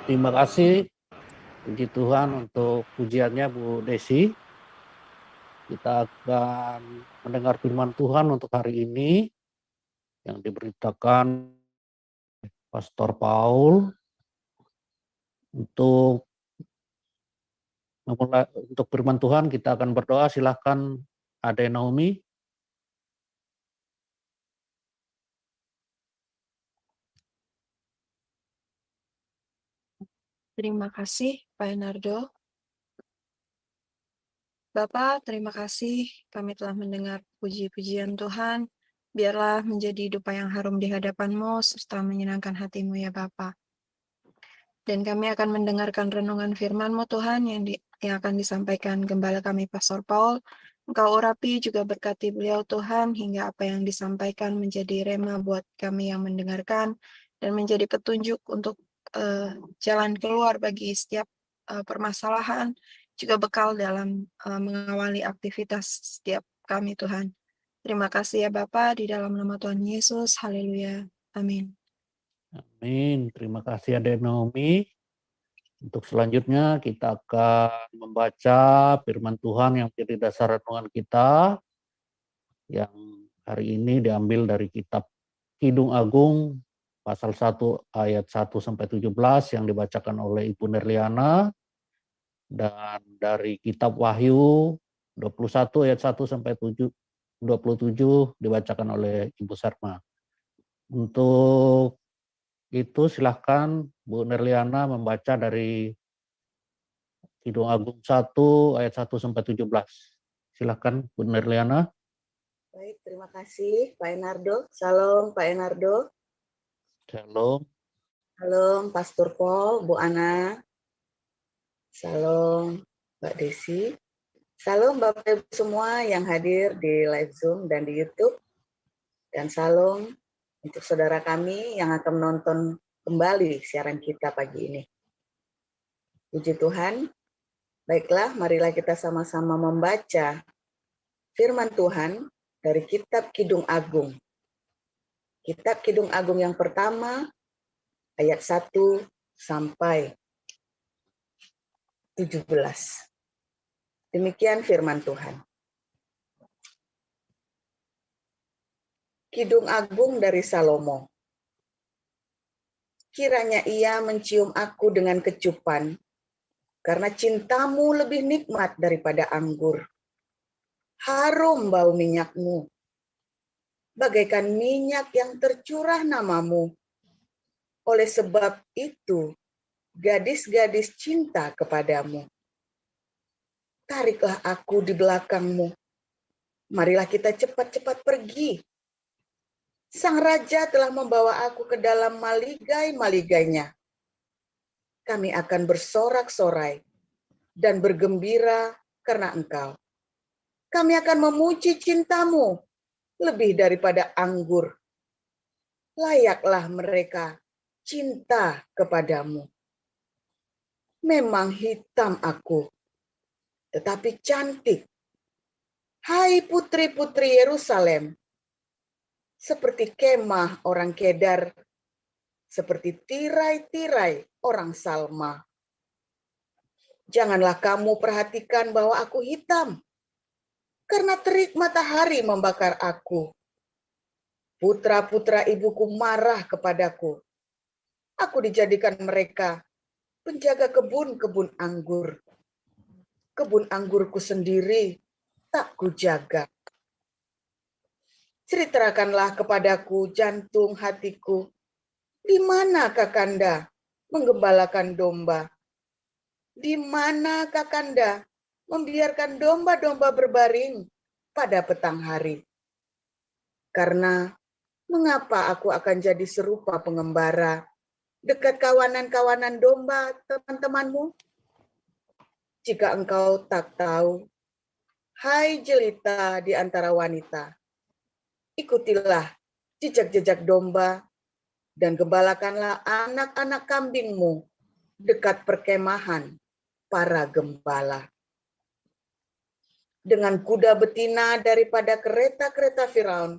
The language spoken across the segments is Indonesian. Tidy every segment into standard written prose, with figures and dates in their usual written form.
Terima kasih, puji Tuhan untuk pujiannya Bu Desi. Kita akan mendengar firman Tuhan untuk hari ini yang diberitakan Pastor Paul. Untuk firman Tuhan kita akan berdoa. Silakan Ade Naomi. Terima kasih, Pak Enardo. Bapak, terima kasih kami telah mendengar puji-pujian Tuhan. Biarlah menjadi dupa yang harum di hadapan-Mu serta menyenangkan hati-Mu ya Bapak. Dan kami akan mendengarkan renungan firman-Mu Tuhan yang akan disampaikan Gembala kami Pastor Paul. Engkau urapi juga berkati beliau Tuhan hingga apa yang disampaikan menjadi rema buat kami yang mendengarkan dan menjadi petunjuk untuk jalan keluar bagi setiap permasalahan, juga bekal dalam mengawali aktivitas setiap kami Tuhan. Terima kasih ya Bapa, di dalam nama Tuhan Yesus, haleluya, amin. Amin, terima kasih Ade Naomi. Untuk selanjutnya kita akan membaca firman Tuhan yang menjadi dasar renungan kita, yang hari ini diambil dari kitab Kidung Agung pasal 1 ayat 1 sampai 17 yang dibacakan oleh Ibu Nerliana, dan dari kitab Wahyu 21 ayat 1 sampai 27 dibacakan oleh Ibu Sarma. Untuk itu silahkan Bu Nerliana membaca dari Kidung Agung 1 ayat 1 sampai 17. Silahkan Bu Nerliana. Baik, terima kasih Pak Enardo. Salam Pak Enardo. Shalom. Salam Pastor Paul, Bu Ana. Salam Mbak Desi. Salam Bapak Ibu semua yang hadir di live Zoom dan di YouTube. Dan salam untuk saudara kami yang akan menonton kembali siaran kita pagi ini. Puji Tuhan. Baiklah, marilah kita sama-sama membaca firman Tuhan dari kitab Kidung Agung. Kitab Kidung Agung yang pertama, ayat 1 sampai 17. Demikian firman Tuhan. Kidung Agung dari Salomo. Kiranya ia mencium aku dengan kecupan, karena cintamu lebih nikmat daripada anggur. Harum bau minyakmu, bagaikan minyak yang tercurah namamu. Oleh sebab itu, gadis-gadis cinta kepadamu. Tariklah aku di belakangmu. Marilah kita cepat-cepat pergi. Sang Raja telah membawa aku ke dalam maligai-maligainya. Kami akan bersorak-sorai dan bergembira karena Engkau. Kami akan memuji cintamu lebih daripada anggur. Layaklah mereka cinta kepadamu. Memang hitam aku, tetapi cantik. Hai putri-putri Yerusalem, seperti kemah orang Kedar, seperti tirai-tirai orang Salma. Janganlah kamu perhatikan bahwa aku hitam, karena terik matahari membakar aku. Putra-putra ibuku marah kepadaku. Aku dijadikan mereka penjaga kebun-kebun anggur. Kebun anggurku sendiri tak kujaga. Ceritakanlah kepadaku jantung hatiku. Di mana Kakanda menggembalakan domba? Di mana Kakanda membiarkan domba-domba berbaring pada petang hari? Karena mengapa aku akan jadi serupa pengembara dekat kawanan-kawanan domba teman-temanmu? Jika engkau tak tahu, hai jelita di antara wanita, ikutilah jejak-jejak domba dan gembalakanlah anak-anak kambingmu dekat perkemahan para gembala. Dengan kuda betina daripada kereta-kereta Firaun,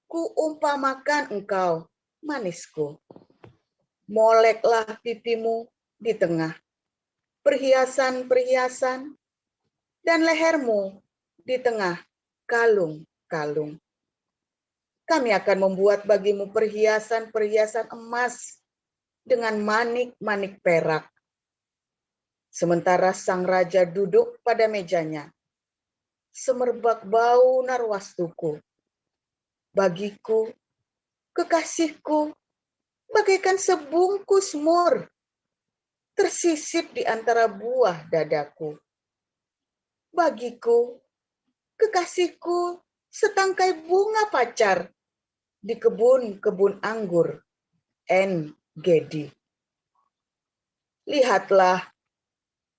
kuumpamakan engkau, manisku. Moleklah pipimu di tengah perhiasan-perhiasan, dan lehermu di tengah kalung-kalung. Kami akan membuat bagimu perhiasan-perhiasan emas dengan manik-manik perak. Sementara sang raja duduk pada mejanya, semerbak bau narwastuku. Bagiku, kekasihku, bagaikan sebungkus mur, tersisip di antara buah dadaku. Bagiku, kekasihku, setangkai bunga pacar di kebun-kebun anggur En-Gedi. Lihatlah,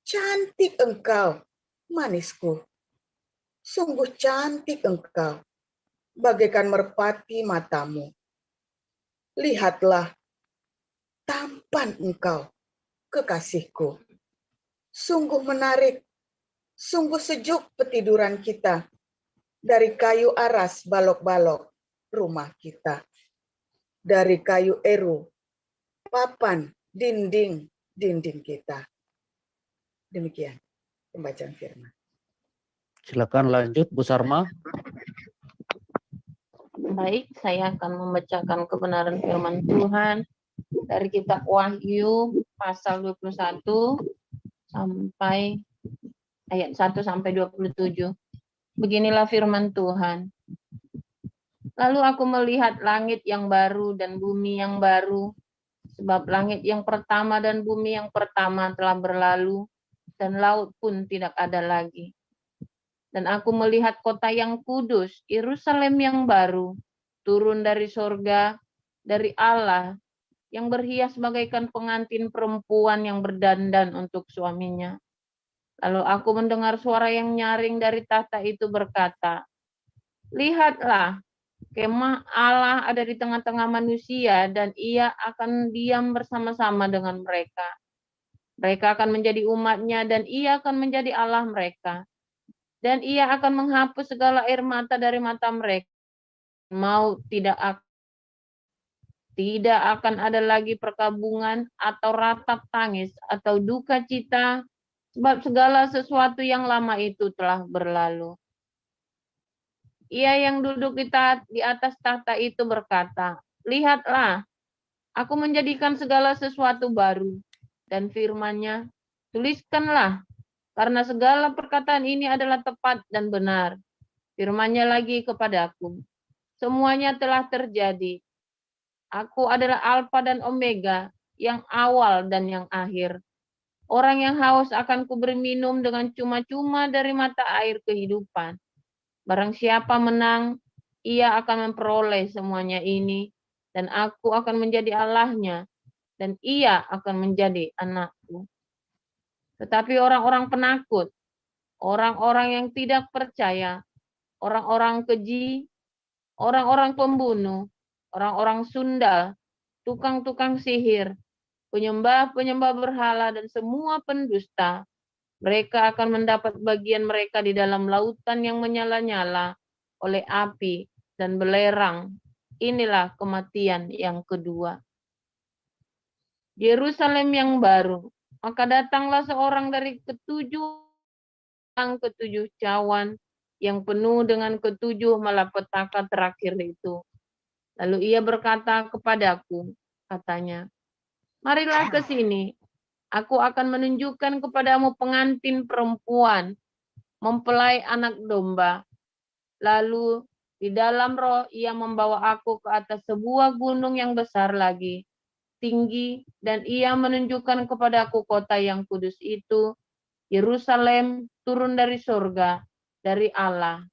cantik engkau, manisku. Sungguh cantik engkau, bagaikan merpati matamu. Lihatlah, tampan engkau, kekasihku. Sungguh menarik, sungguh sejuk petiduran kita dari kayu aras balok-balok rumah kita. Dari kayu eru, papan dinding kita. Demikian pembacaan firman. Silakan lanjut, Bu Sarma. Baik, saya akan membacakan kebenaran firman Tuhan dari kitab Wahyu pasal 21 sampai ayat 1 sampai 27. Beginilah firman Tuhan. Lalu aku melihat langit yang baru dan bumi yang baru, sebab langit yang pertama dan bumi yang pertama telah berlalu, dan laut pun tidak ada lagi. Dan aku melihat kota yang kudus, Yerusalem yang baru, turun dari sorga, dari Allah, yang berhias bagaikan pengantin perempuan yang berdandan untuk suaminya. Lalu aku mendengar suara yang nyaring dari tahta itu berkata, lihatlah, kemah Allah ada di tengah-tengah manusia, dan ia akan diam bersama-sama dengan mereka. Mereka akan menjadi umatnya, dan ia akan menjadi Allah mereka. Dan ia akan menghapus segala air mata dari mata mereka. Maut tidak akan ada lagi perkabungan atau ratap tangis atau duka cita, sebab segala sesuatu yang lama itu telah berlalu. Ia yang duduk di atas tahta itu berkata, lihatlah, aku menjadikan segala sesuatu baru. Dan firman-Nya, tuliskanlah, karena segala perkataan ini adalah tepat dan benar. Firman-Nya lagi kepadaku, semuanya telah terjadi. Aku adalah Alfa dan Omega, yang awal dan yang akhir. Orang yang haus akan kuberi minum dengan cuma-cuma dari mata air kehidupan. Barang siapa menang, ia akan memperoleh semuanya ini, dan aku akan menjadi Allahnya, dan ia akan menjadi anakku. Tetapi orang-orang penakut, orang-orang yang tidak percaya, orang-orang keji, orang-orang pembunuh, orang-orang sundal, tukang-tukang sihir, penyembah-penyembah berhala, dan semua pendusta, mereka akan mendapat bagian mereka di dalam lautan yang menyala-nyala oleh api dan belerang. Inilah kematian yang kedua. Yerusalem yang baru. Maka datanglah seorang dari ketujuh cawan yang penuh dengan ketujuh malapetaka terakhir itu. Lalu ia berkata kepadaku, katanya, marilah ke sini. Aku akan menunjukkan kepadamu pengantin perempuan, mempelai anak domba. Lalu di dalam roh ia membawa aku ke atas sebuah gunung yang besar lagi, tinggi, dan ia menunjukkan kepadaku kota yang kudus itu, Yerusalem, turun dari surga, dari Allah.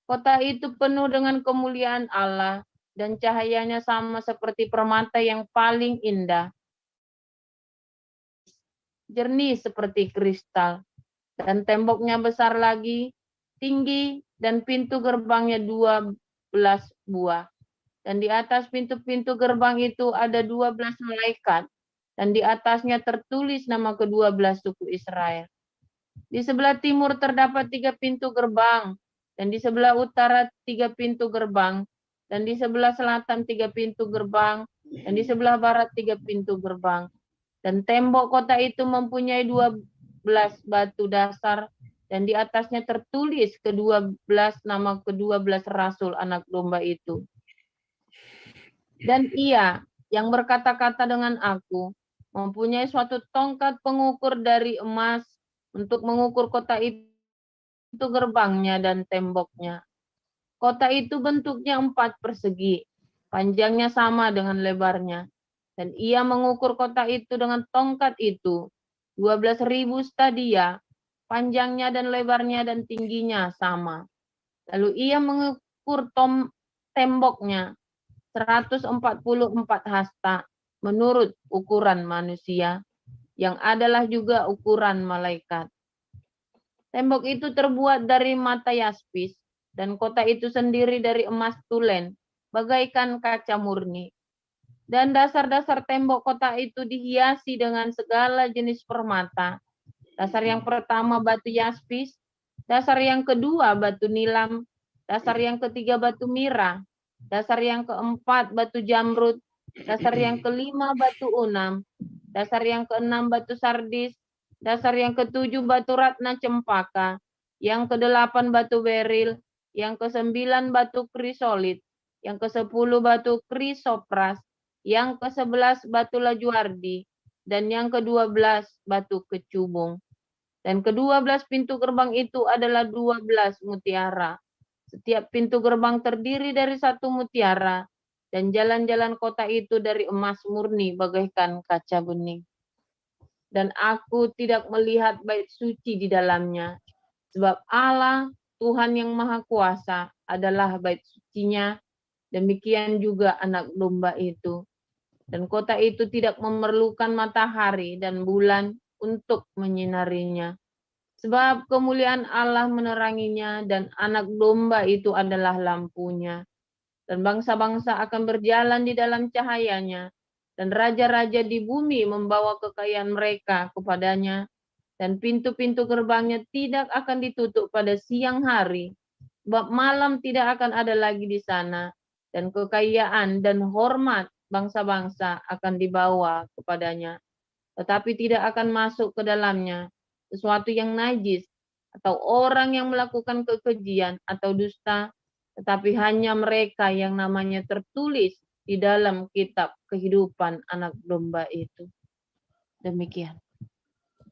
Kota itu penuh dengan kemuliaan Allah, dan cahayanya sama seperti permata yang paling indah, jernih seperti kristal, dan temboknya besar lagi, tinggi, dan pintu gerbangnya 12 buah. Dan di atas pintu-pintu gerbang itu ada 12 malaikat, dan di atasnya tertulis nama ke-12 suku Israel. Di sebelah timur terdapat 3 pintu gerbang, dan di sebelah utara 3 pintu gerbang, dan di sebelah selatan 3 pintu gerbang, dan di sebelah barat 3 pintu gerbang. Dan tembok kota itu mempunyai 12 batu dasar, dan di atasnya tertulis nama ke-12 rasul anak domba itu. Dan ia yang berkata-kata dengan aku mempunyai suatu tongkat pengukur dari emas untuk mengukur kota itu gerbangnya dan temboknya. Kota itu bentuknya 4 persegi, panjangnya sama dengan lebarnya. Dan ia mengukur kota itu dengan tongkat itu, 12.000 stadia, panjangnya dan lebarnya dan tingginya sama. Lalu ia mengukur temboknya 144 hasta menurut ukuran manusia, yang adalah juga ukuran malaikat. Tembok itu terbuat dari mata yaspis, dan kota itu sendiri dari emas tulen, bagaikan kaca murni. Dan dasar-dasar tembok kota itu dihiasi dengan segala jenis permata. Dasar yang pertama batu yaspis, dasar yang kedua batu nilam, dasar yang ketiga batu mira, dasar yang keempat batu jamrud, dasar yang kelima batu unam, dasar yang keenam batu sardis, dasar yang ketujuh batu ratna cempaka, yang kedelapan batu beril, yang ke-9 batu krisolit, yang ke-10 batu krisopras, yang ke-11 batu lajuardi, dan yang ke-12 batu kecubung. Dan ke-12 pintu gerbang itu adalah 12 mutiara. Setiap pintu gerbang terdiri dari 1 mutiara, dan jalan-jalan kota itu dari emas murni bagaikan kaca bening. Dan aku tidak melihat bait suci di dalamnya, sebab Allah, Tuhan yang Maha Kuasa, adalah bait sucinya, demikian juga anak domba itu. Dan kota itu tidak memerlukan matahari dan bulan untuk menyinarinya. Sebab kemuliaan Allah meneranginya, dan anak domba itu adalah lampunya. Dan bangsa-bangsa akan berjalan di dalam cahayanya, dan raja-raja di bumi membawa kekayaan mereka kepadanya, dan pintu-pintu gerbangnya tidak akan ditutup pada siang hari, sebab malam tidak akan ada lagi di sana, dan kekayaan dan hormat bangsa-bangsa akan dibawa kepadanya. Tetapi tidak akan masuk ke dalamnya sesuatu yang najis, atau orang yang melakukan kekejian atau dusta, tetapi hanya mereka yang namanya tertulis di dalam kitab kehidupan anak domba itu. Demikian.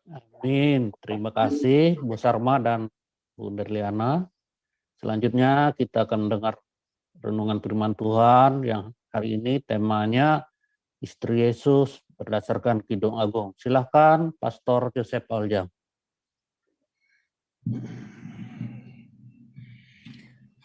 Amin. Terima kasih Bu Sarma dan Bu Derliana. Selanjutnya kita akan mendengar renungan firman Tuhan yang hari ini temanya Istri Yesus berdasarkan Kidung Agung. Silakan Pastor Joseph Aljam.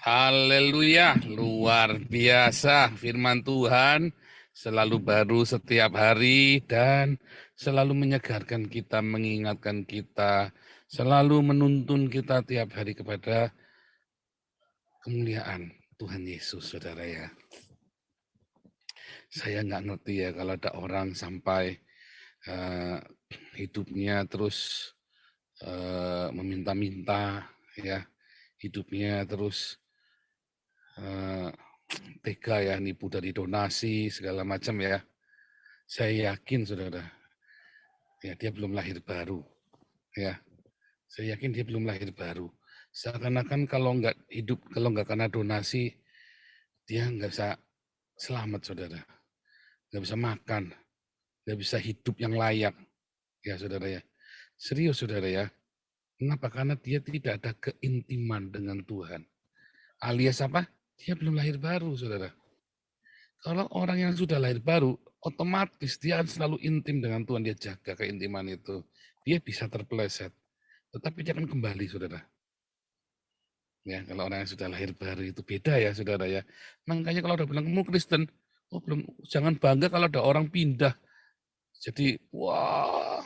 Haleluya, luar biasa firman Tuhan selalu baru setiap hari dan selalu menyegarkan kita, mengingatkan kita, selalu menuntun kita tiap hari kepada kemuliaan Tuhan Yesus, saudara ya. Saya nggak ngerti ya kalau ada orang sampai hidupnya terus meminta-minta, ya, hidupnya terus tega ya, nipu dari donasi segala macam ya. Saya yakin saudara, ya dia belum lahir baru, ya. Saya yakin dia belum lahir baru. Seakan-akan kalau nggak hidup, kalau nggak karena donasi, dia nggak bisa selamat saudara, nggak bisa makan, nggak bisa hidup yang layak, ya saudara ya. Serius saudara ya. Kenapa? Karena dia tidak ada keintiman dengan Tuhan. Alias apa? Dia belum lahir baru, saudara. Kalau orang yang sudah lahir baru, otomatis dia akan selalu intim dengan Tuhan. Dia jaga keintiman itu. Dia bisa terpeleset. Tetapi dia akan kembali, saudara. Ya, kalau orang yang sudah lahir baru itu beda ya, saudara ya. Makanya kalau udah bilang, kamu Kristen, oh belum, jangan bangga kalau ada orang pindah. Jadi, wah,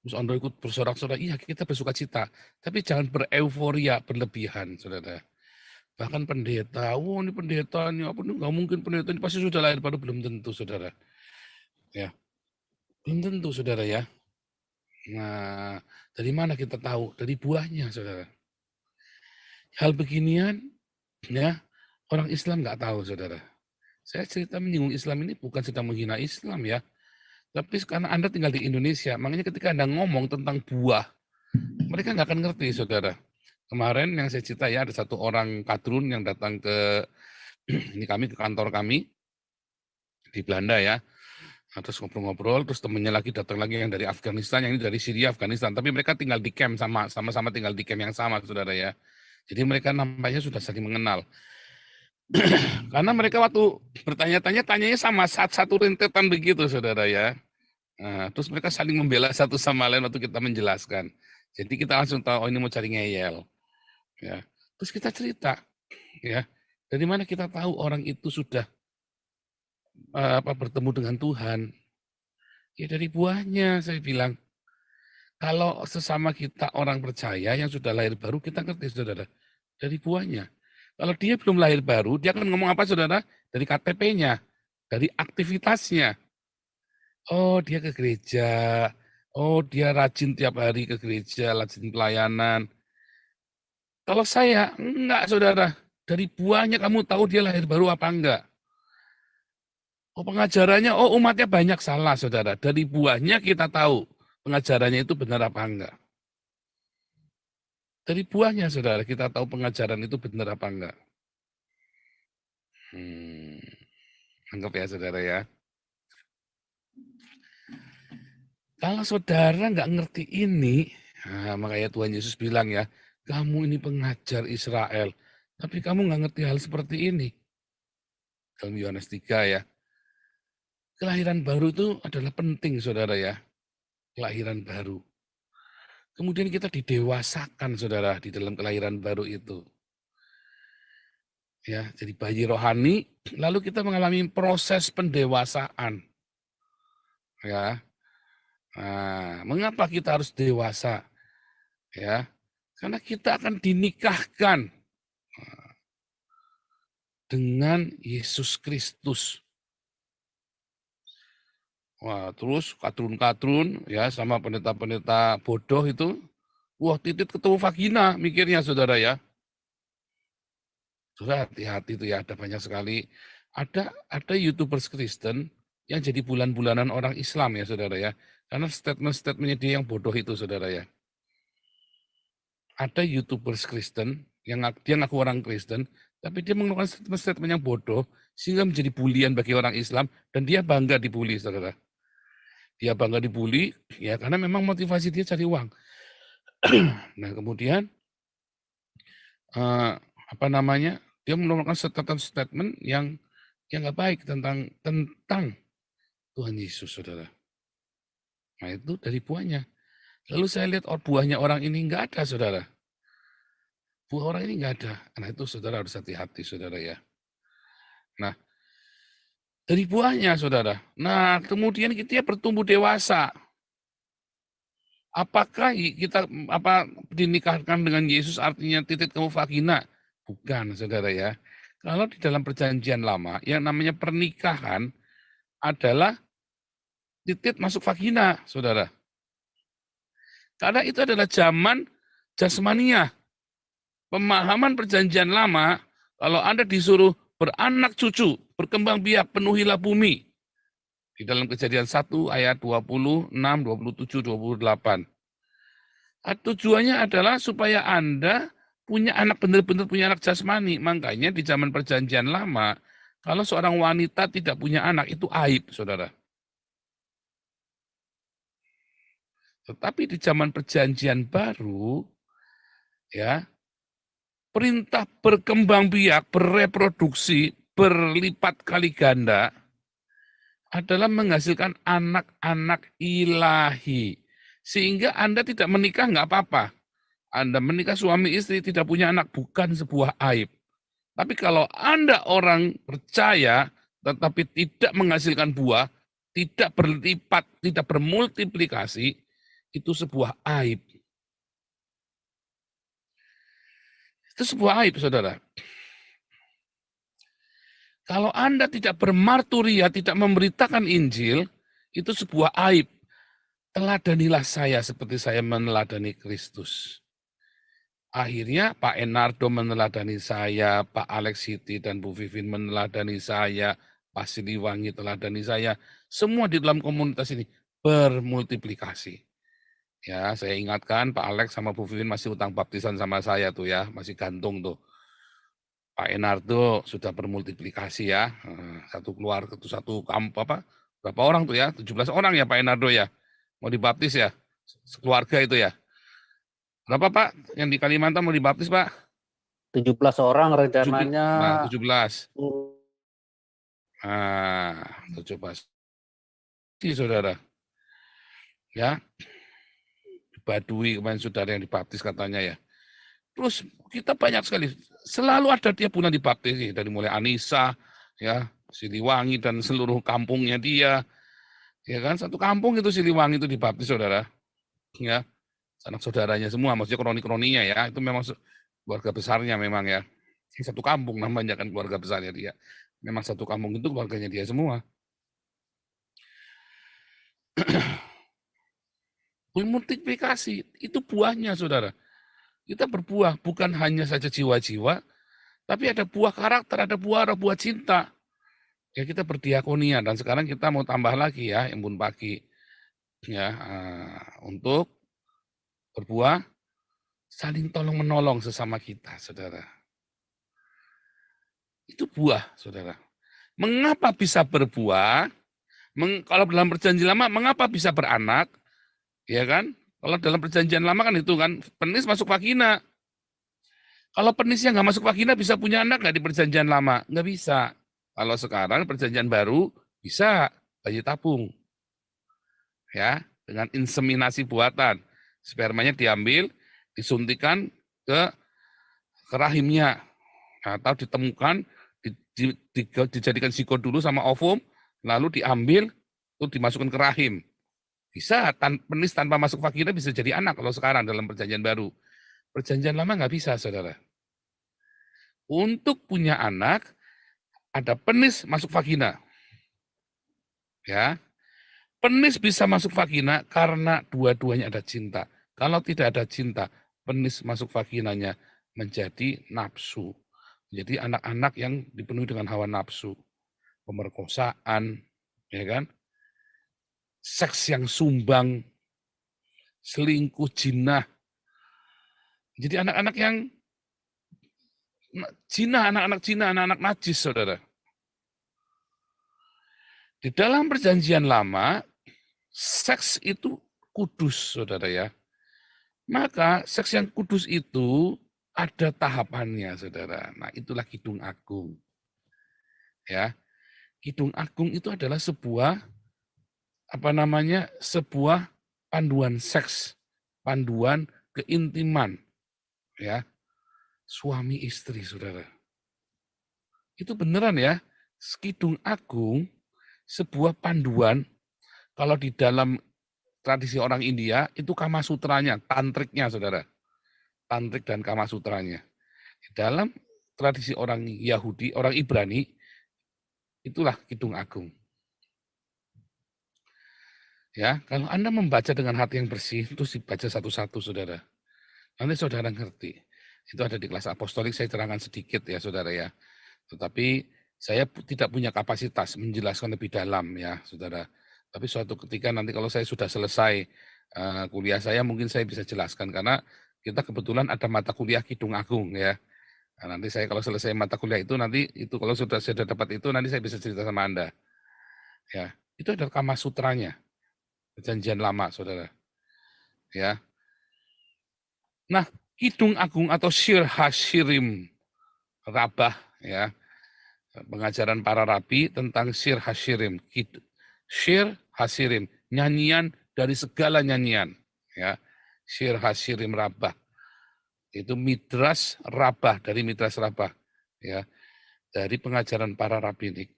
terus Anda ikut bersorak-sorak, iya kita bersuka cita. Tapi jangan bereuforia berlebihan, saudara. Bahkan pendeta, oh ini pendeta, ini apa, nggak mungkin pendeta, ini pasti sudah lahir baru, belum tentu, saudara. Ya, belum tentu, saudara ya. Nah, dari mana kita tahu? Dari buahnya, saudara. Hal beginian, ya, orang Islam nggak tahu, saudara. Saya cerita menyinggung Islam ini bukan sedang menghina Islam ya, tapi karena Anda tinggal di Indonesia, makanya ketika Anda ngomong tentang buah, mereka nggak akan ngerti, saudara. Kemarin yang saya cerita ya, ada satu orang kadrun yang datang ke ini kami, ke kantor kami di Belanda ya. Terus ngobrol-ngobrol, terus temennya lagi datang lagi yang dari Afghanistan, yang ini dari Syria, Afghanistan. Tapi mereka tinggal di camp, sama-sama tinggal di camp yang sama, saudara ya. Jadi mereka nampaknya sudah saling mengenal. Karena mereka waktu bertanya-tanya, tanyanya sama satu rentetan begitu, saudara ya. Nah, terus mereka saling membela satu sama lain waktu kita menjelaskan. Jadi kita langsung tahu, oh ini mau cari ngeyel. Ya. Terus kita cerita, ya, dari mana kita tahu orang itu sudah bertemu dengan Tuhan? Ya dari buahnya, saya bilang. Kalau sesama kita orang percaya yang sudah lahir baru, kita ngerti, saudara, dari buahnya. Kalau dia belum lahir baru, dia akan ngomong apa, saudara? Dari KTP-nya, dari aktivitasnya. Oh, dia ke gereja. Oh, dia rajin tiap hari ke gereja, rajin pelayanan. Kalau saya, enggak, saudara. Dari buahnya kamu tahu dia lahir baru apa enggak. Oh, pengajarannya, oh umatnya banyak, salah, saudara. Dari buahnya kita tahu pengajarannya itu benar apa enggak. Dari buahnya, saudara, kita tahu pengajaran itu benar apa enggak. Anggap ya, saudara ya. Kalau saudara nggak ngerti ini, makanya Tuhan Yesus bilang ya, kamu ini pengajar Israel, tapi kamu nggak ngerti hal seperti ini. Dalam Yohanes 3 ya. Kelahiran baru itu adalah penting, saudara ya. Kelahiran baru. Kemudian kita didewasakan, saudara, di dalam kelahiran baru itu. Ya, jadi bayi rohani, lalu kita mengalami proses pendewasaan. Ya. Nah, mengapa kita harus dewasa? Ya, karena kita akan dinikahkan dengan Yesus Kristus. Wah, terus kadrun-kadrun ya sama pendeta-pendeta bodoh itu, wah titit ketemu vagina mikirnya, saudara ya. Saudara hati-hati itu ya, ada banyak sekali. Ada YouTubers Kristen yang jadi bulan-bulanan orang Islam ya, saudara ya. Karena statement-statementnya dia yang bodoh itu, saudara ya. Ada YouTubers Kristen yang dia ngaku orang Kristen, tapi dia mengeluarkan statement-statement yang bodoh sehingga menjadi bulian bagi orang Islam dan dia bangga dibully, saudara. Dia bangga dibully ya karena memang motivasi dia cari uang. Nah kemudian dia mengeluarkan statement yang nggak baik tentang Tuhan Yesus, saudara. Nah itu dari buahnya. Lalu saya lihat buahnya orang ini nggak ada, saudara. Buah orang ini nggak ada. Nah itu saudara harus hati-hati, saudara ya. Nah dari buahnya, saudara. Nah kemudian kita bertumbuh dewasa. Apakah kita dinikahkan dengan Yesus artinya titik kamu vagina? Bukan, saudara ya. Kalau di dalam perjanjian lama, yang namanya pernikahan adalah titik masuk vagina, saudara. Karena itu adalah zaman jasmania. Pemahaman perjanjian lama, kalau Anda disuruh beranak cucu, berkembang biak, penuhilah bumi. Di dalam Kejadian 1 ayat 26, 27, 28. Tujuannya adalah supaya Anda punya anak, benar-benar punya anak jasmani. Makanya di zaman perjanjian lama, kalau seorang wanita tidak punya anak, itu aib, saudara. Tetapi di zaman perjanjian baru, ya, perintah berkembang biak, bereproduksi, berlipat kali ganda, adalah menghasilkan anak-anak ilahi. Sehingga Anda tidak menikah nggak apa-apa. Anda menikah suami istri tidak punya anak bukan sebuah aib. Tapi kalau Anda orang percaya tetapi tidak menghasilkan buah, tidak berlipat, tidak bermultiplikasi, itu sebuah aib. Itu sebuah aib, saudara. Kalau Anda tidak bermarturia, tidak memberitakan Injil, itu sebuah aib. Teladanilah saya seperti saya meneladani Kristus. Akhirnya Pak Enardo meneladani saya, Pak Alex Siti dan Bu Vivin meneladani saya, Pak Siliwangi teladani saya, semua di dalam komunitas ini bermultiplikasi. Ya, saya ingatkan Pak Alex sama Bu Vivin masih utang baptisan sama saya tuh ya, masih gantung tuh. Pak Enardo sudah bermultiplikasi ya, satu keluarga itu satu kampung apa? Berapa orang tuh ya? 17 orang ya Pak Enardo ya. Mau dibaptis ya, sekeluarga itu ya. Berapa Pak yang di Kalimantan mau dibaptis Pak? 17 orang rencananya. Nah, 17. Nah, 17. Saudara. Ya. Baduy kemarin saudara yang dibaptis katanya ya. Terus kita banyak sekali. Selalu ada tiap bulan dibaptis dari mulai Anissa, ya, Siliwangi dan seluruh kampungnya dia. Ya kan, satu kampung itu Siliwangi itu dibaptis saudara. Ya. Anak saudaranya semua, maksudnya kroni-kroninya ya. Itu memang keluarga besarnya memang ya. Satu kampung namanya kan keluarga besarnya dia. Memang satu kampung itu keluarganya dia semua. Multiplikasi, itu buahnya saudara. Kita berbuah, bukan hanya saja jiwa-jiwa, tapi ada buah karakter, ada buah cinta. Ya kita berdiakonia, dan sekarang kita mau tambah lagi ya, Embun Pagi. Ya, untuk berbuah, saling tolong-menolong sesama kita, saudara. Itu buah, saudara. Mengapa bisa berbuah? Kalau dalam perjanjian lama, mengapa bisa beranak? Ya kan? Kalau dalam perjanjian lama kan itu kan, penis masuk vagina. Kalau penisnya nggak masuk vagina bisa punya anak nggak di perjanjian lama? Nggak bisa. Kalau sekarang perjanjian baru bisa bayi tabung. Ya, dengan inseminasi buatan. Spermanya diambil, disuntikan ke rahimnya. Atau ditemukan, dijadikan zigot dulu sama ovum, lalu diambil, itu dimasukkan ke rahim. Bisa, penis tanpa masuk vagina bisa jadi anak kalau sekarang dalam perjanjian baru. Perjanjian lama nggak bisa, saudara. Untuk punya anak, ada penis masuk vagina. Ya, penis bisa masuk vagina karena dua-duanya ada cinta. Kalau tidak ada cinta, penis masuk vaginanya menjadi nafsu. Jadi anak-anak yang dipenuhi dengan hawa nafsu. Pemerkosaan, ya kan? Seks yang sumbang, selingkuh, jinah. Jadi anak-anak yang jinah, anak-anak najis, saudara. Di dalam perjanjian lama, seks itu kudus, saudara ya. Maka seks yang kudus itu ada tahapannya, saudara. Nah, itulah Kidung Agung. Ya, Kidung Agung itu adalah sebuah sebuah panduan seks, panduan keintiman, ya, suami istri, saudara. Itu beneran ya, Kidung Agung sebuah panduan. Kalau di dalam tradisi orang India itu Kama Sutranya, tantriknya, saudara, tantrik dan Kama Sutranya. Di dalam tradisi orang Yahudi, orang Ibrani, itulah Kidung Agung. Ya, kalau Anda membaca dengan hati yang bersih, terus dibaca satu-satu, saudara. Nanti saudara ngerti. Itu ada di kelas apostolik, saya terangkan sedikit ya, saudara ya. Tetapi saya tidak punya kapasitas menjelaskan lebih dalam ya, saudara. Tapi suatu ketika nanti kalau saya sudah selesai kuliah saya, mungkin saya bisa jelaskan. Karena kita kebetulan ada mata kuliah Kidung Agung ya. Nah, nanti saya kalau selesai mata kuliah itu, nanti itu kalau sudah dapat itu, nanti saya bisa cerita sama Anda. Ya, itu adalah Kama Sutranya. Perjanjian lama, saudara. Ya. Nah, Kidung Agung atau Shir Hashirim Rabah, ya, pengajaran para rabi tentang Shir Hashirim. Shir Hashirim, nyanyian dari segala nyanyian. Ya. Shir Hashirim Rabah. Itu Midras Rabah, dari Midras Rabah. Ya. Dari pengajaran para rabi ini.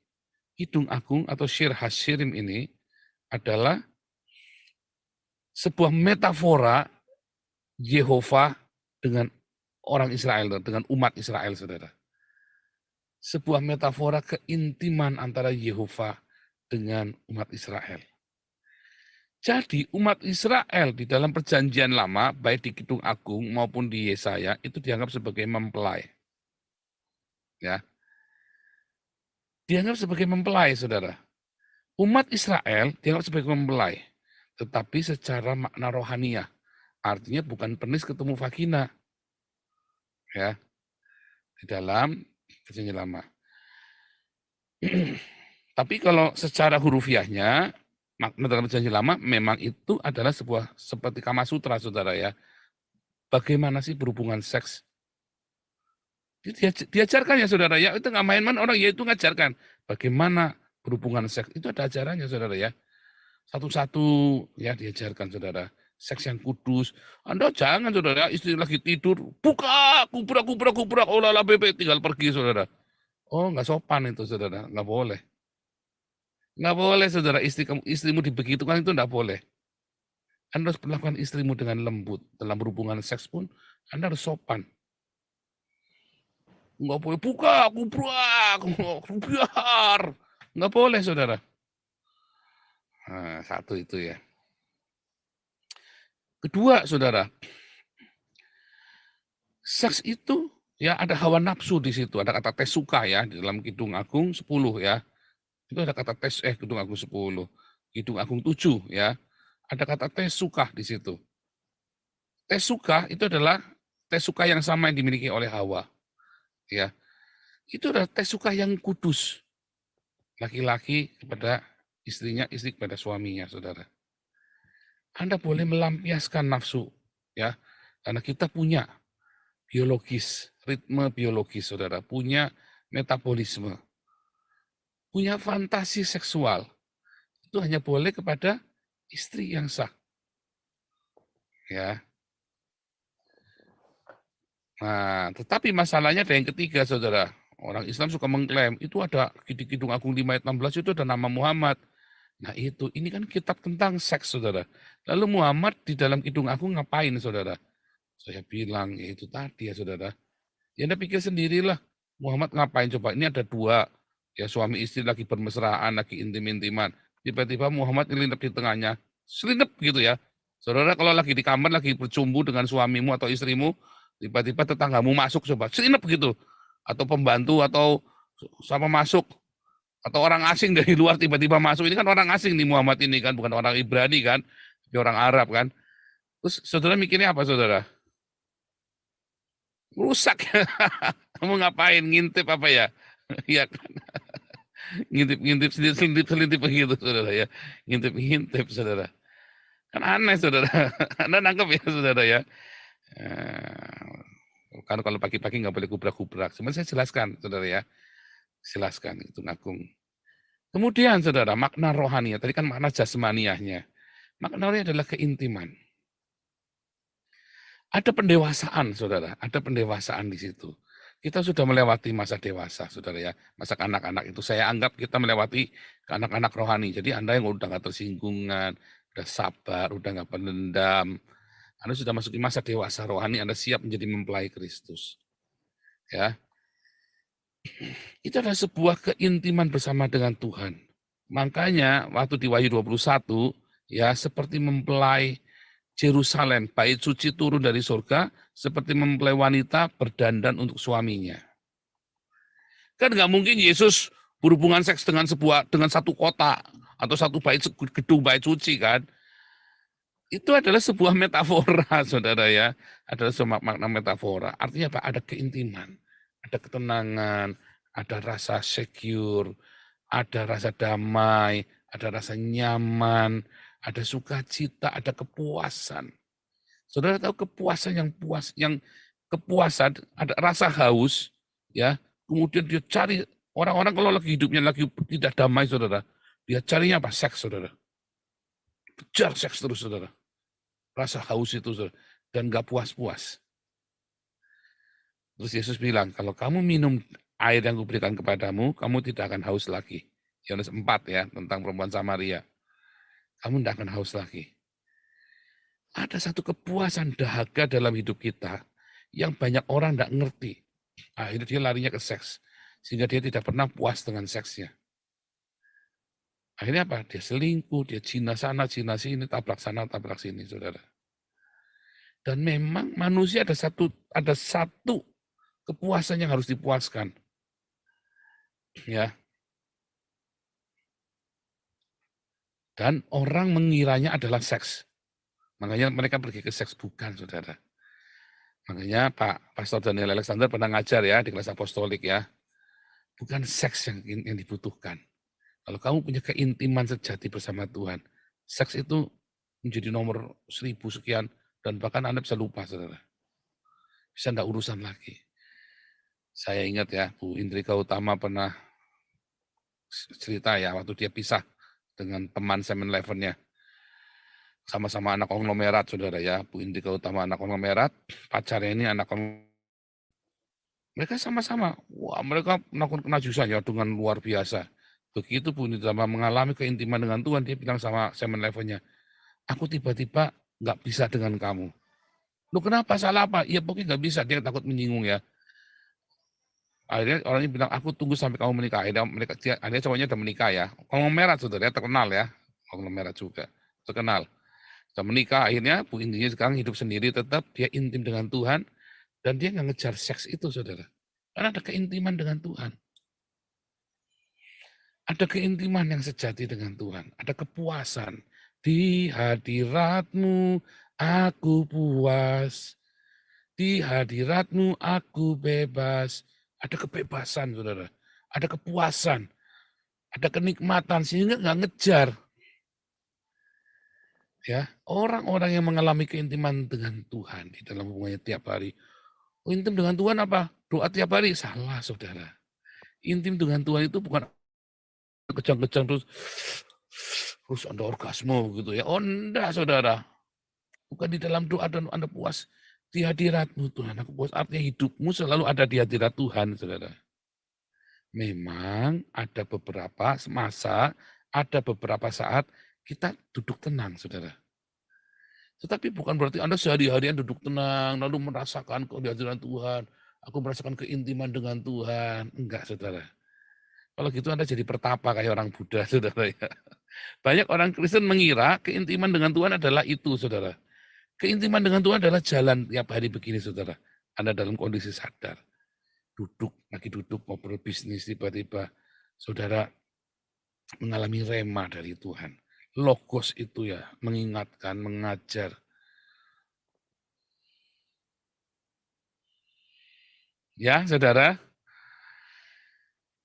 Kidung Agung atau Shir Hashirim ini adalah sebuah metafora Yehova dengan orang Israel, dengan umat Israel, saudara. Sebuah metafora keintiman antara Yehova dengan umat Israel. Jadi umat Israel di dalam perjanjian lama, baik di Kidung Agung maupun di Yesaya, itu dianggap sebagai mempelai. Ya. dianggap sebagai mempelai, saudara. Umat Israel dianggap sebagai mempelai, tetapi secara makna rohaniah. Artinya bukan penis ketemu vagina. Ya, di dalam Perjanjian Lama. Tapi kalau secara hurufiahnya, makna dalam Perjanjian Lama memang itu adalah sebuah seperti Kama Sutra, saudara ya. Bagaimana sih berhubungan seks? Diajarkan ya, saudara ya. Itu nggak main-main, orang ya itu ngajarkan. Bagaimana berhubungan seks. Itu ada ajarannya, saudara ya. Satu-satu ya diajarkan, saudara. Seks yang kudus. Anda jangan, saudara, istri lagi tidur, buka, kubrak, oh lala bebek, tinggal pergi, saudara. Oh, nggak sopan itu, saudara. Nggak boleh. Nggak boleh, saudara. Istrimu dibegitukan itu nggak boleh. Anda harus perlakukan istrimu dengan lembut. Dalam berhubungan seks pun, Anda harus sopan. Nggak boleh, buka, kubrak, biar. Nggak boleh, saudara. Nah, satu itu ya. Kedua, saudara, seks itu ya ada hawa nafsu di situ, ada kata tesuka ya di dalam Kidung Agung 10 ya. Itu ada kata Kidung Agung 10, Kidung Agung 7 ya. Ada kata tesuka di situ. Tesuka itu adalah tesuka yang sama yang dimiliki oleh Hawa. Ya. Itu adalah tesuka yang kudus. Laki-laki kepada istrinya, istri kepada suaminya, saudara. Anda boleh melampiaskan nafsu ya. Karena kita punya biologis, ritme biologis, saudara, punya metabolisme, punya fantasi seksual. Itu hanya boleh kepada istri yang sah. Ya. Nah, tetapi masalahnya ada yang ketiga, saudara. Orang Islam suka mengklaim, itu ada di Kidung Agung 5 ayat 16 itu ada nama Muhammad. Nah ini kan kitab tentang seks, saudara. Lalu Muhammad di dalam Kidung Agung ngapain, saudara? Saya bilang, ya itu tadi ya, saudara. Ya Anda pikir sendirilah, Muhammad ngapain coba? Ini ada dua, ya suami istri lagi bermesraan, lagi intim-intiman. Tiba-tiba Muhammad nyelinap di tengahnya, selinap gitu ya. Saudara kalau lagi di kamar, lagi bercumbu dengan suamimu atau istrimu, tiba-tiba tetanggamu masuk coba, selinap gitu. Atau pembantu atau sama masuk. Atau orang asing dari luar tiba-tiba masuk. Ini kan orang asing nih Muhammad ini kan, bukan orang Ibrani kan, tapi orang Arab kan. Terus saudara mikirnya apa, saudara? Rusak. Kamu ngapain? Ngintip apa ya? Iya kan? Ngintip selintip begitu, saudara ya. Ngintip, saudara. Kan aneh, saudara. Anda nangkep ya, saudara ya. Kan kalau pagi-pagi nggak boleh kubrak-kubrak. Sebenarnya saya jelaskan, saudara ya. Jelaskan itu Agung. Kemudian, saudara, makna rohaninya. Tadi kan makna jasmaniahnya. Makna rohani adalah keintiman. Ada pendewasaan, saudara. Ada pendewasaan di situ. Kita sudah melewati masa dewasa, saudara ya. Masa anak-anak itu saya anggap kita melewati ke anak-anak rohani. Jadi Anda yang udah nggak tersinggungan, udah sabar, udah nggak pendendam. Anda sudah masuk di masa dewasa rohani, Anda siap menjadi mempelai Kristus. Ya. Itu adalah sebuah keintiman bersama dengan Tuhan. Makanya waktu di Wahyu 21, ya seperti mempelai Yerusalem, bait suci turun dari surga, seperti mempelai wanita berdandan untuk suaminya. Kan nggak mungkin Yesus berhubungan seks dengan satu kota atau satu gedung bait suci kan? Itu adalah sebuah metafora, saudara ya. Adalah sebuah makna metafora. Artinya apa? Ada keintiman, ada ketenangan, ada rasa secure, ada rasa damai, ada rasa nyaman, ada sukacita, ada kepuasan. Saudara tahu kepuasan yang kepuasan, ada rasa haus, ya. Kemudian dia cari orang-orang kalau lagi hidupnya lagi tidak damai, saudara. Dia carinya apa? Seks, saudara. Kejar seks terus, saudara. Rasa haus itu, saudara. Dan gak puas-puas. Terus Yesus bilang, kalau kamu minum air yang kuberikan kepadamu, kamu tidak akan haus lagi. Yohanes 4 ya, tentang perempuan Samaria. Kamu tidak akan haus lagi. Ada satu kepuasan dahaga dalam hidup kita yang banyak orang tidak ngerti. Akhirnya dia larinya ke seks. Sehingga dia tidak pernah puas dengan seksnya. Akhirnya apa? Dia selingkuh, dia zina sana, zina sini, tabrak sana, tabrak sini, saudara. Dan memang manusia ada satu kepuasan yang harus dipuaskan. Ya. Dan orang mengiranya adalah seks. Makanya mereka pergi ke seks, bukan, saudara. Makanya Pak Pastor Daniel Alexander pernah ngajar ya di kelas apostolik ya. Bukan seks yang dibutuhkan. Kalau kamu punya keintiman sejati bersama Tuhan, seks itu menjadi nomor 1000 sekian, dan bahkan Anda bisa lupa, saudara. Bisa enggak urusan lagi. Saya ingat ya, Bu Indri Gautama pernah cerita ya, waktu dia pisah dengan teman 7-Eleven-nya. Sama-sama anak konglomerat, saudara ya. Bu Indri Gautama anak konglomerat, pacarnya ini anak konglomerat. Mereka sama-sama, wah mereka melakukan kenajusan ya dengan luar biasa. Begitu Bu Indri Gautama mengalami keintiman dengan Tuhan, dia bilang sama 7-Eleven-nya, aku tiba-tiba nggak bisa dengan kamu. Lu kenapa, salah apa? Ya pokoknya nggak bisa, dia takut menyinggung ya. Akhirnya orangnya bilang, aku tunggu sampai kamu menikah. Akhirnya cowoknya udah menikah ya. Konglomerat, saudara, terkenal ya. Konglomerat juga, terkenal. Sudah menikah, akhirnya Bu Indrinya sekarang hidup sendiri, tetap dia intim dengan Tuhan, dan dia nggak ngejar seks itu, saudara. Karena ada keintiman dengan Tuhan. Ada keintiman yang sejati dengan Tuhan. Ada kepuasan. Di hadirat-Mu aku puas. Di hadirat-Mu aku bebas. Ada kebebasan, saudara. Ada kepuasan. Ada kenikmatan, sehingga nggak ngejar. Ya, orang-orang yang mengalami keintiman dengan Tuhan di dalam hubungannya tiap hari. Intim dengan Tuhan apa? Doa tiap hari? Salah, saudara. Intim dengan Tuhan itu bukan kejang-kejang terus Anda orgasme gitu ya. Oh enggak, saudara. Bukan di dalam doa dan Anda puas. Di hadirat-Mu Tuhan, aku puas. Artinya hidupmu selalu ada di hadirat Tuhan, saudara. Memang ada beberapa masa, ada beberapa saat kita duduk tenang, saudara. Tetapi bukan berarti Anda sehari-harian duduk tenang, lalu merasakan kehadiran Tuhan. Aku merasakan keintiman dengan Tuhan. Enggak, saudara. Kalau gitu Anda jadi pertapa kayak orang Buddha, saudara. Ya. Banyak orang Kristen mengira keintiman dengan Tuhan adalah itu, saudara. Keintiman dengan Tuhan adalah jalan tiap hari begini, saudara. Anda dalam kondisi sadar. Lagi duduk, ngobrol bisnis, tiba-tiba saudara mengalami rema dari Tuhan. Logos itu ya, mengingatkan, mengajar. Ya, saudara.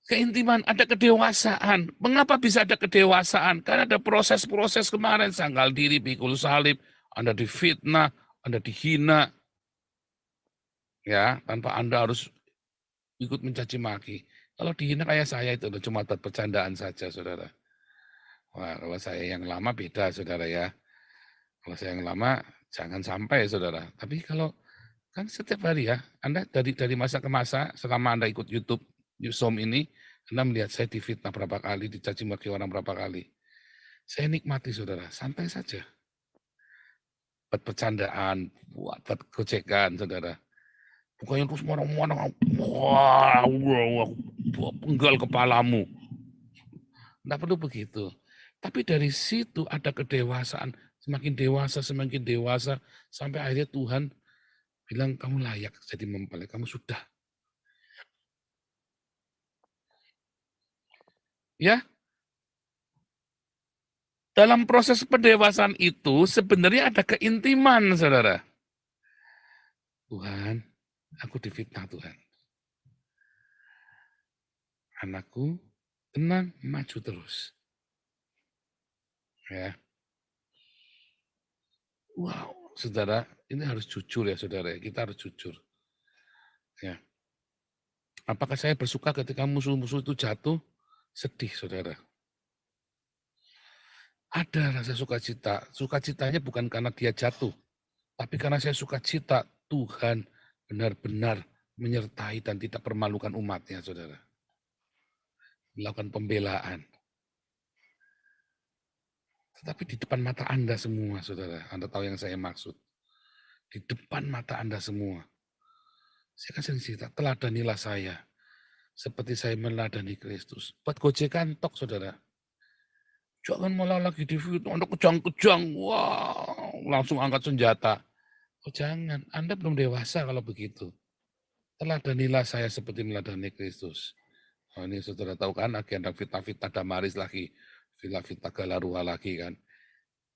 Keintiman, ada kedewasaan. Mengapa bisa ada kedewasaan? Karena ada proses-proses kemarin, sanggal diri, pikul salib, Anda difitnah, Anda dihina. Ya, tanpa Anda harus ikut mencaci maki. Kalau dihina kayak saya itu cuma bercandaan saja, saudara. Wah, kalau saya yang lama beda, saudara ya. Kalau saya yang lama jangan sampai, saudara. Tapi kalau kan setiap hari ya, Anda dari masa ke masa, selama Anda ikut YouTube Zoom ini, Anda melihat saya difitnah berapa kali, dicaci maki orang berapa kali. Saya nikmati, saudara, santai saja. Buat bercandaan, buat gojekan, saudara. Bukannya terus marah-marah, wah, penggal kepalamu. Tidak perlu begitu. Tapi dari situ ada kedewasaan, semakin dewasa, sampai akhirnya Tuhan bilang, kamu layak jadi mempelai, kamu sudah. Ya, dalam proses pendewasaan itu sebenarnya ada keintiman, saudara. Tuhan, aku difitnah Tuhan. Anakku, tenang, maju terus. Ya. Wow, saudara, ini harus jujur ya, saudara. Kita harus jujur. Ya. Apakah saya bersuka ketika musuh-musuh itu jatuh? Sedih, saudara. Ada rasa sukacita. Sukacitanya bukan karena dia jatuh, tapi karena saya sukacita Tuhan benar-benar menyertai dan tidak permalukan umatnya, saudara. Melakukan pembelaan. Tetapi di depan mata Anda semua, saudara. Anda tahu yang saya maksud. Di depan mata Anda semua. Saya kasih cerita, teladanilah saya. Seperti saya meneladani Kristus. Buat gojekan tok, saudara. Jangan malah lagi di video, Anda kejang-kejang. Wow, langsung angkat senjata. Oh jangan, Anda belum dewasa kalau begitu. Teladanilah saya seperti meladani Kristus. Oh, ini saudara tahu kan agenda fitnah-fitnah Damaris lagi. Villa Vita Galarua lagi kan.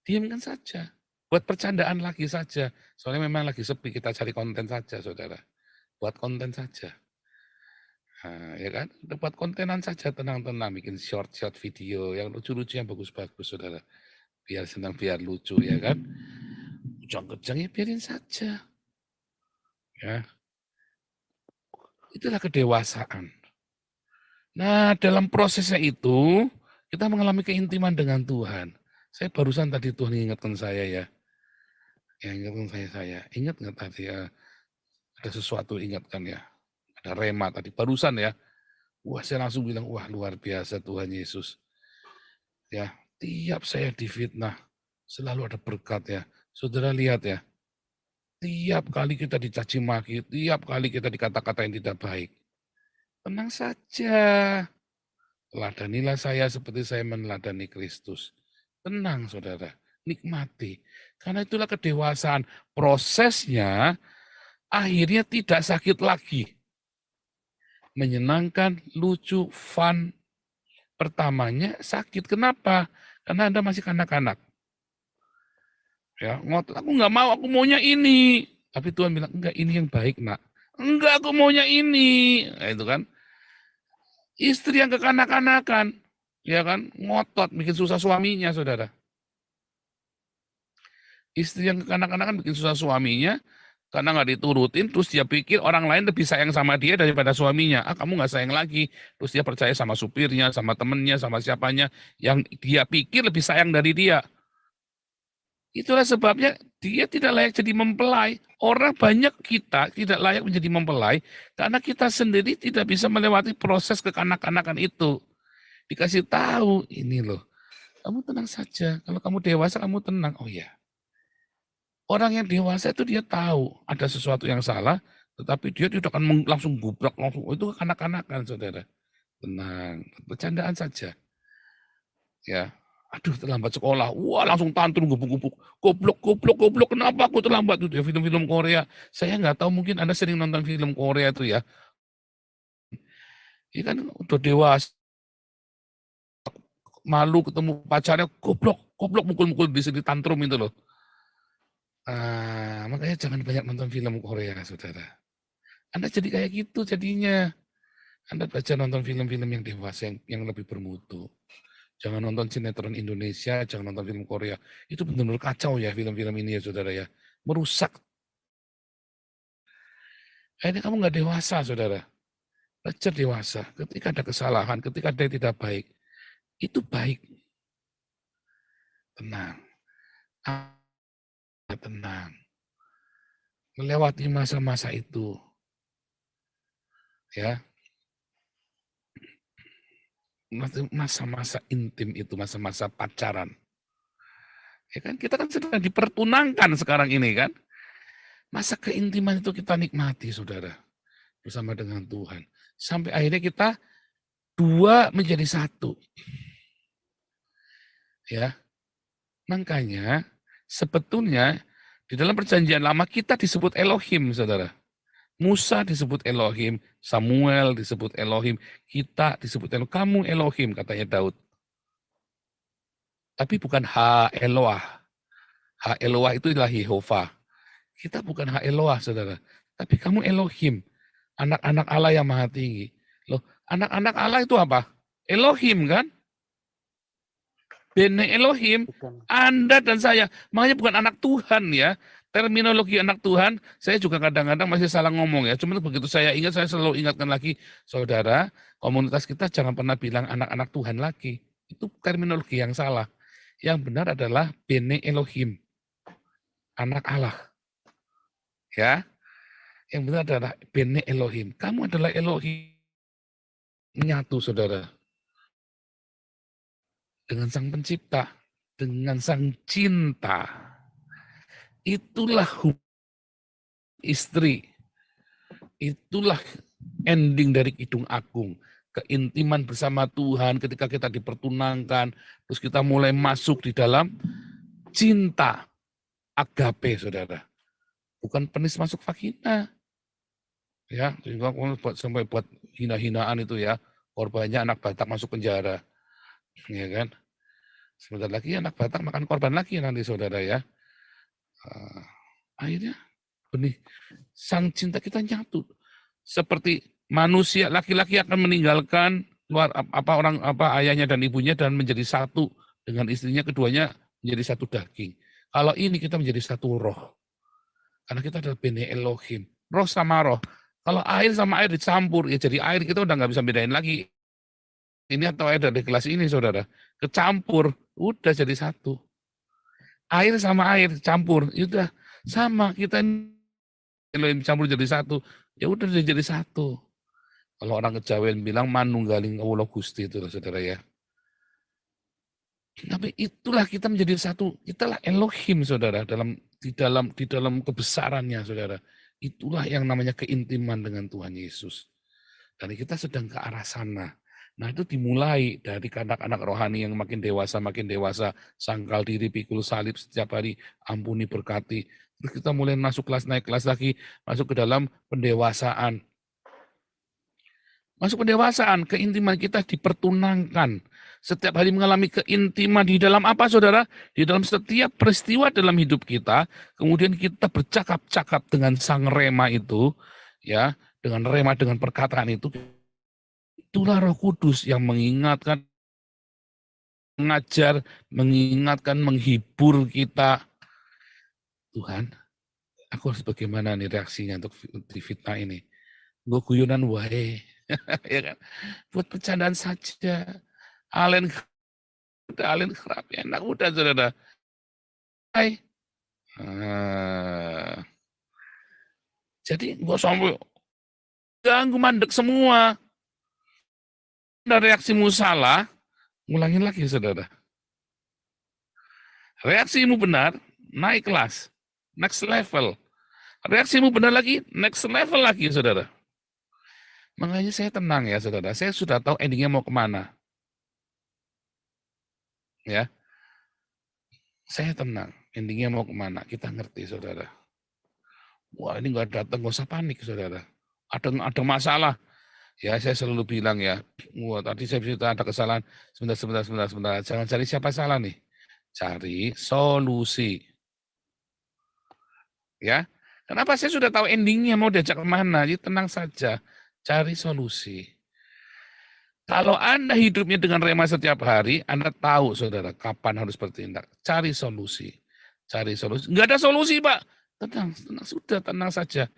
Diamkan saja. Buat percandaan lagi saja. Soalnya memang lagi sepi, kita cari konten saja, saudara. Buat konten saja. Nah, ya kan? Buat kontenan saja, tenang-tenang. Bikin short-short video yang lucu-lucu, yang bagus-bagus, saudara. Biar senang, biar lucu, ya kan? Kejang-kejang ya biarin saja. Ya. Itulah kedewasaan. Nah, dalam prosesnya itu, kita mengalami keintiman dengan Tuhan. Saya barusan tadi Tuhan ingatkan saya ya. Ya, ingatkan saya. Ingat nggak tadi ya? Ada sesuatu ingatkan ya. Ada rema tadi, barusan ya. Wah, saya langsung bilang, wah luar biasa Tuhan Yesus. Ya, tiap saya difitnah, selalu ada berkat ya. Saudara lihat ya, tiap kali kita dicaci maki, tiap kali kita dikata-kata yang tidak baik. Tenang saja. Teladanilah saya seperti saya meneladani Kristus. Tenang saudara, nikmati. Karena itulah kedewasaan. Prosesnya akhirnya tidak sakit lagi. Menyenangkan, lucu, fun. Pertamanya sakit. Kenapa? Karena Anda masih kanak-kanak. Ya, ngotot, aku nggak mau, aku maunya ini. Tapi Tuhan bilang, enggak, ini yang baik, nak. Enggak, aku maunya ini. Nah, itu kan. Istri yang kekanak-kanakan. Ya kan, ngotot, bikin susah suaminya, saudara. Istri yang kekanak-kanakan bikin susah suaminya, karena nggak diturutin, terus dia pikir orang lain lebih sayang sama dia daripada suaminya. Ah, kamu nggak sayang lagi. Terus dia percaya sama supirnya, sama temennya, sama siapanya, yang dia pikir lebih sayang dari dia. Itulah sebabnya dia tidak layak jadi mempelai. Orang banyak kita tidak layak menjadi mempelai, karena kita sendiri tidak bisa melewati proses kekanak-kanakan itu. Dikasih tahu, ini loh, kamu tenang saja. Kalau kamu dewasa, kamu tenang. Oh ya, orang yang dewasa itu dia tahu ada sesuatu yang salah, tetapi dia tidak akan langsung gubrak, langsung. Itu kanak-kanakan, saudara. Tenang, bercandaan saja. Ya, aduh terlambat sekolah. Wah langsung tantrum gubuk-gubuk. Goblok, kenapa aku terlambat? Itu ya film-film Korea. Saya nggak tahu, mungkin Anda sering nonton film Korea itu ya. Ini kan udah dewasa. Malu ketemu pacarnya, goblok, mukul-mukul di sini tantrum itu loh. Makanya jangan banyak nonton film Korea, saudara. Anda jadi kayak gitu jadinya. Anda baca nonton film-film yang dewasa, yang lebih bermutu. Jangan nonton sinetron Indonesia, jangan nonton film Korea. Itu benar-benar kacau ya film-film ini ya, saudara ya. Merusak. Akhirnya kamu nggak dewasa, saudara. Belajar dewasa. Ketika ada kesalahan, ketika ada yang tidak baik, itu baik. Tenang. Tenang. Melewati masa-masa itu. Ya. Masa-masa intim itu, masa-masa pacaran. Ya kan, kita kan sedang dipertunangkan sekarang ini kan. Masa keintiman itu kita nikmati, saudara. Bersama dengan Tuhan. Sampai akhirnya kita dua menjadi satu. Ya. Makanya sebetulnya di dalam perjanjian lama kita disebut Elohim, saudara. Musa disebut Elohim, Samuel disebut Elohim, kita disebut Elohim, kamu Elohim, katanya Daud. Tapi bukan Ha-Eloah. Ha-Eloah itu adalah Yehova. Kita bukan Ha-Eloah, saudara. Tapi kamu Elohim, anak-anak Allah yang maha tinggi. Loh, anak-anak Allah itu apa? Elohim kan? Bene Elohim, Anda dan saya. Makanya bukan anak Tuhan ya. Terminologi anak Tuhan, saya juga kadang-kadang masih salah ngomong ya. Cuma begitu saya ingat, saya selalu ingatkan lagi, saudara, komunitas kita jangan pernah bilang anak-anak Tuhan lagi. Itu terminologi yang salah. Yang benar adalah Bene Elohim, anak Allah. Ya, yang benar adalah Bene Elohim. Kamu adalah Elohim. Menyatu, saudara. Dengan Sang Pencipta, dengan Sang Cinta. Itulah istri. Itulah ending dari Kidung Agung. Keintiman bersama Tuhan ketika kita dipertunangkan, terus kita mulai masuk di dalam cinta agape, saudara. Bukan penis masuk vagina. Ya, sehingga sampai buat hina-hinaan itu ya, korbannya anak Batak masuk penjara. Ya kan? Sebentar lagi anak Batak makan korban lagi nanti saudara ya. Akhirnya benih sang cinta kita nyatu. Seperti manusia laki-laki akan meninggalkan ayahnya dan ibunya dan menjadi satu dengan istrinya, keduanya menjadi satu daging. Kalau ini kita menjadi satu roh. Karena kita adalah Bene Elohim. Roh sama roh. Kalau air sama air dicampur, ya jadi air, kita udah nggak bisa bedain lagi. Ini atau air dari kelas ini, saudara. Kecampur, udah jadi satu. Air sama air campur, ya udah sama. Kita Elohim campur jadi satu, ya udah jadi satu. Kalau orang Kejawen bilang manunggaling Allah Gusti itu, saudara ya. Tapi itulah kita menjadi satu, itulah Elohim, saudara, di dalam kebesarannya, saudara. Itulah yang namanya keintiman dengan Tuhan Yesus. Dan kita sedang ke arah sana. Nah, itu dimulai dari anak-anak rohani yang makin dewasa, sangkal diri, pikul salib setiap hari, ampuni, berkati. Terus kita mulai masuk kelas, naik kelas lagi, masuk ke dalam pendewasaan. Masuk pendewasaan, keintiman kita dipertunangkan. Setiap hari mengalami keintiman di dalam apa, saudara? Di dalam setiap peristiwa dalam hidup kita, kemudian kita bercakap-cakap dengan sang rema itu, ya, dengan rema, dengan perkataan itu. Itulah Roh Kudus yang mengingatkan, mengajar, mengingatkan, menghibur kita. Tuhan, aku harus bagaimana nih reaksinya untuk di fitnah ini? Gue guyonan wae. Ya kan? Buat bercandaan saja. Alen kerap enak udah saudara. Hai. Jadi gak sampai ganggu mandek semua. Ada reaksimu salah, ngulangin lagi saudara. Reaksimu benar, naik kelas, next level. Reaksimu benar lagi, next level lagi saudara. Makanya saya tenang ya saudara, saya sudah tahu endingnya mau kemana. Ya, saya tenang, endingnya mau kemana, kita ngerti saudara. Wah ini nggak datang, nggak usah panik saudara. Ada masalah, ya saya selalu bilang ya, wah tadi saya cerita ada kesalahan, sebentar, jangan cari siapa salah nih, cari solusi. Ya, kenapa saya sudah tahu endingnya mau diajak kemana, jadi tenang saja. Cari solusi. Kalau Anda hidupnya dengan rema setiap hari, Anda tahu, saudara, kapan harus bertindak. Cari solusi. Cari solusi. Enggak ada solusi, Pak. Tenang, sudah, tenang saja.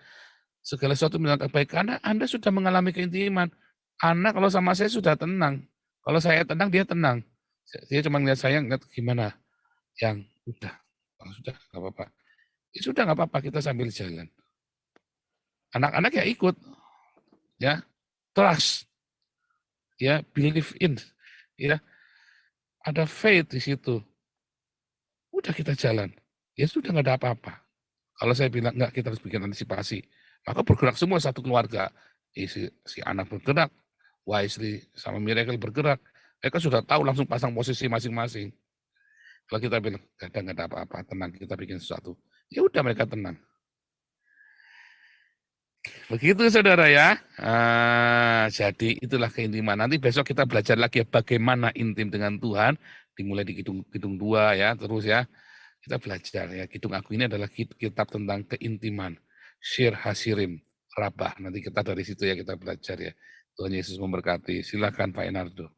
Segala sesuatu dengan kebaikan, Anda sudah mengalami keintiman. Anda kalau sama saya sudah tenang. Kalau saya tenang, dia tenang. Dia cuma ngeliat saya, ngeliat gimana. Yang udah, sudah, nggak apa-apa. Ya sudah, nggak apa-apa, kita sambil jalan. Anak-anak ya ikut. Ya, trust, ya, believe in, ya, ada faith di situ. Udah kita jalan, ya sudah nggak ada apa-apa. Kalau saya bilang nggak, kita harus bikin antisipasi. Maka bergerak semua satu keluarga. Si anak bergerak, Wisely sama Miracle bergerak. Mereka sudah tahu langsung pasang posisi masing-masing. Kalau kita bilang nggak ada apa-apa, tenang, kita bikin sesuatu. Ya udah mereka tenang. Begitu saudara ya. Jadi itulah keintiman. Nanti besok kita belajar lagi bagaimana intim dengan Tuhan. Dimulai di Kidung 2 ya. Terus ya. Kita belajar ya. Kidung Agung ini adalah kitab tentang keintiman. Shir Hasirim Rabah. Nanti kita dari situ ya kita belajar ya. Tuhan Yesus memberkati. Silakan Pak Enardo.